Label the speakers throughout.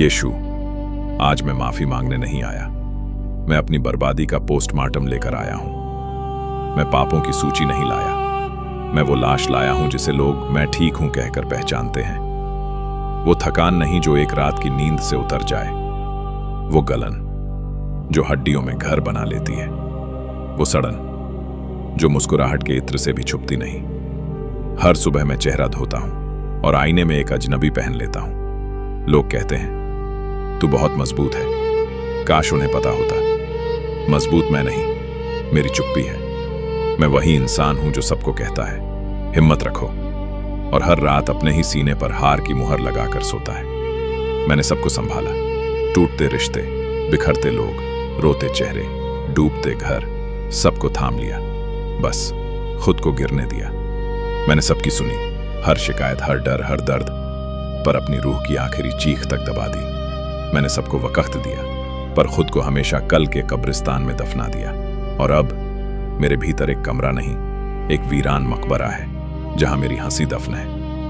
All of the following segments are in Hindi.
Speaker 1: यीशु, आज मैं माफी मांगने नहीं आया। मैं अपनी बर्बादी का पोस्टमार्टम लेकर आया हूं। मैं पापों की सूची नहीं लाया। मैं वो लाश लाया हूं जिसे लोग मैं ठीक हूं कहकर पहचानते हैं। वो थकान नहीं जो एक रात की नींद से उतर जाए। वो गलन जो हड्डियों में घर बना लेती है। वो सड़न जो मुस्कुराहट के इत्र से भी छुपती नहीं। हर सुबह मैं चेहरा धोता हूं और आईने में एक अजनबी पहन लेता हूं। लोग कहते हैं तू बहुत मजबूत है। काश उन्हें पता होता, मजबूत मैं नहीं, मेरी चुप्पी है। मैं वही इंसान हूं जो सबको कहता है हिम्मत रखो, और हर रात अपने ही सीने पर हार की मुहर लगाकर सोता है। मैंने सबको संभाला, टूटते रिश्ते, बिखरते लोग, रोते चेहरे, डूबते घर, सबको थाम लिया, बस खुद को गिरने दिया। मैंने सबकी सुनी, हर शिकायत, हर डर, हर दर्द, पर अपनी रूह की आखिरी चीख तक दबा दी। मैंने सबको वक्त दिया, पर खुद को हमेशा कल के कब्रिस्तान में दफना दिया। और अब मेरे भीतर एक कमरा नहीं, एक वीरान मकबरा है, जहां मेरी हंसी दफन है,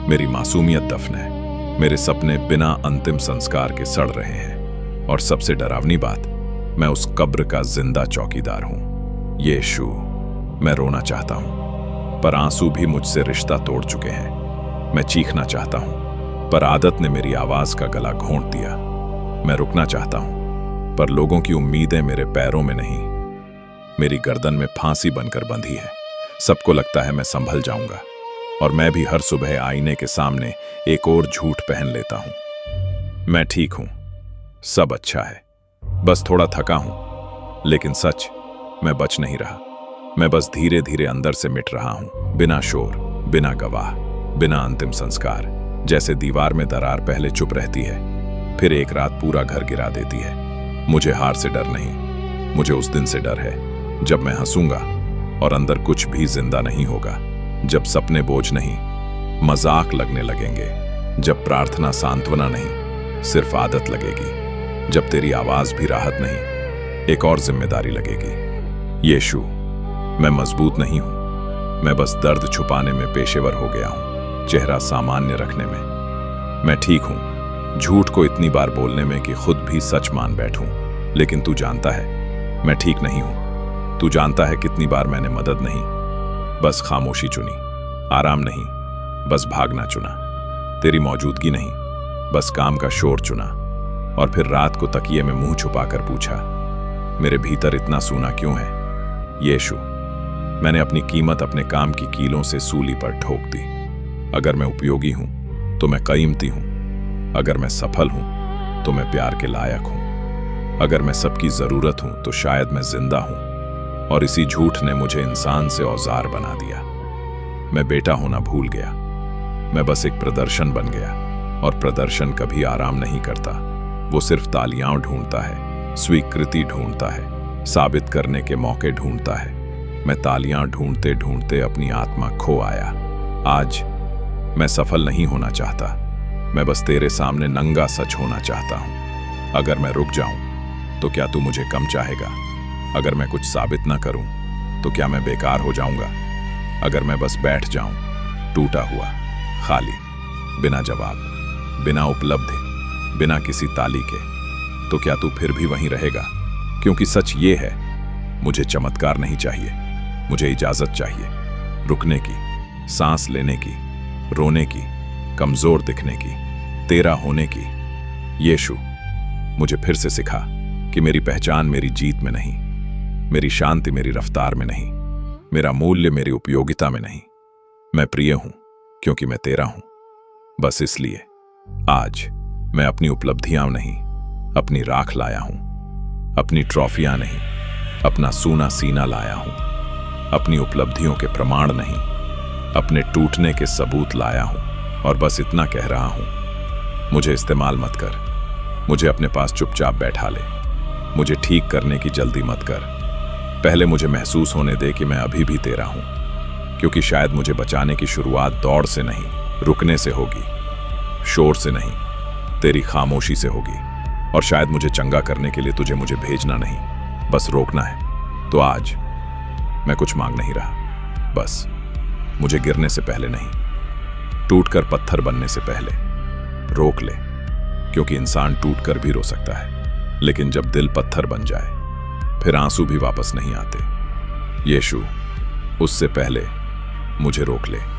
Speaker 1: मेरी मासूमियत दफन है, मेरे सपने बिना अंतिम संस्कार के सड़ रहे हैं। और सबसे डरावनी बात, मैं उस कब्र का जिंदा चौकीदार हूं। यीशु, मैं रोना चाहता हूं, पर आंसू भी मुझसे रिश्ता तोड़ चुके हैं। मैं चीखना चाहता हूं, पर आदत ने मेरी आवाज का गला घोंट दिया। मैं रुकना चाहता हूं, पर लोगों की उम्मीदें मेरे पैरों में नहीं, मेरी गर्दन में फांसी बनकर बंधी है। सबको लगता है मैं संभल जाऊंगा, और मैं भी हर सुबह आईने के सामने एक और झूठ पहन लेता हूं। मैं ठीक हूं, सब अच्छा है, बस थोड़ा थका हूं। लेकिन सच, मैं बच नहीं रहा। मैं बस धीरे धीरे अंदर से मिट रहा हूं, बिना शोर, बिना गवाह, बिना अंतिम संस्कार। जैसे दीवार में दरार पहले चुप रहती है, फिर एक रात पूरा घर गिरा देती है। मुझे हार से डर नहीं, मुझे उस दिन से डर है जब मैं हंसूंगा और अंदर कुछ भी जिंदा नहीं होगा। जब सपने बोझ नहीं, मजाक लगने लगेंगे। जब प्रार्थना सांत्वना नहीं, सिर्फ आदत लगेगी। जब तेरी आवाज भी राहत नहीं, एक और जिम्मेदारी लगेगी। यीशु, मैं मजबूत नहीं हूं, मैं बस दर्द छुपाने में पेशेवर हो गया हूं, चेहरा सामान्य रखने में। मैं ठीक हूं, झूठ को इतनी बार बोलने में कि खुद भी सच मान बैठूं। लेकिन तू जानता है मैं ठीक नहीं हूं। तू जानता है कितनी बार मैंने मदद नहीं, बस खामोशी चुनी, आराम नहीं, बस भागना चुना, तेरी मौजूदगी नहीं, बस काम का शोर चुना। और फिर रात को तकिए में मुंह छुपाकर पूछा, मेरे भीतर इतना सूना क्यों है? यीशु, मैंने अपनी कीमत अपने काम की कीलों से सूली पर ठोक दी। अगर मैं उपयोगी हूं तो मैं कीमती हूं। अगर मैं सफल हूं तो मैं प्यार के लायक हूं। अगर मैं सबकी जरूरत हूं तो शायद मैं जिंदा हूं। और इसी झूठ ने मुझे इंसान से औजार बना दिया। मैं बेटा होना भूल गया, मैं बस एक प्रदर्शन बन गया। और प्रदर्शन कभी आराम नहीं करता, वो सिर्फ तालियां ढूंढता है, स्वीकृति ढूंढता है, साबित करने के मौके ढूंढता है। मैं तालियां ढूंढते ढूंढते अपनी आत्मा खो आया। आज मैं सफल नहीं होना चाहता, मैं बस तेरे सामने नंगा सच होना चाहता हूं। अगर मैं रुक जाऊं तो क्या तू मुझे कम चाहेगा? अगर मैं कुछ साबित ना करूं तो क्या मैं बेकार हो जाऊंगा? अगर मैं बस बैठ जाऊं, टूटा हुआ, खाली, बिना जवाब, बिना उपलब्धि, बिना किसी ताली के, तो क्या तू फिर भी वहीं रहेगा? क्योंकि सच ये है, मुझे चमत्कार नहीं चाहिए, मुझे इजाजत चाहिए, रुकने की, सांस लेने की, रोने की, कमजोर दिखने की, तेरा होने की। यीशु, मुझे फिर से सिखा कि मेरी पहचान मेरी जीत में नहीं, मेरी शांति मेरी रफ्तार में नहीं, मेरा मूल्य मेरी उपयोगिता में नहीं। मैं प्रिय हूं क्योंकि मैं तेरा हूं, बस इसलिए आज मैं अपनी उपलब्धियां नहीं, अपनी राख लाया हूं। अपनी ट्रॉफियां नहीं, अपना सूना सीना लाया हूं। अपनी उपलब्धियों के प्रमाण नहीं, अपने टूटने के सबूत लाया हूं। और बस इतना कह रहा हूं, मुझे इस्तेमाल मत कर, मुझे अपने पास चुपचाप बैठा ले, मुझे ठीक करने की जल्दी मत कर। पहले मुझे महसूस होने दे कि मैं अभी भी तेरा हूं, क्योंकि शायद मुझे बचाने की शुरुआत दौड़ से नहीं, रुकने से होगी, शोर से नहीं, तेरी खामोशी से होगी। और शायद मुझे चंगा करने के लिए तुझे मुझे भेजना नहीं, बस रोकना है। तो आज मैं कुछ मांग नहीं रहा, बस मुझे गिरने से पहले नहीं, टूटकर पत्थर बनने से पहले रोक ले, क्योंकि इंसान टूट कर भी रो सकता है, लेकिन जब दिल पत्थर बन जाए फिर आंसू भी वापस नहीं आते। यीशु, उससे पहले मुझे रोक ले।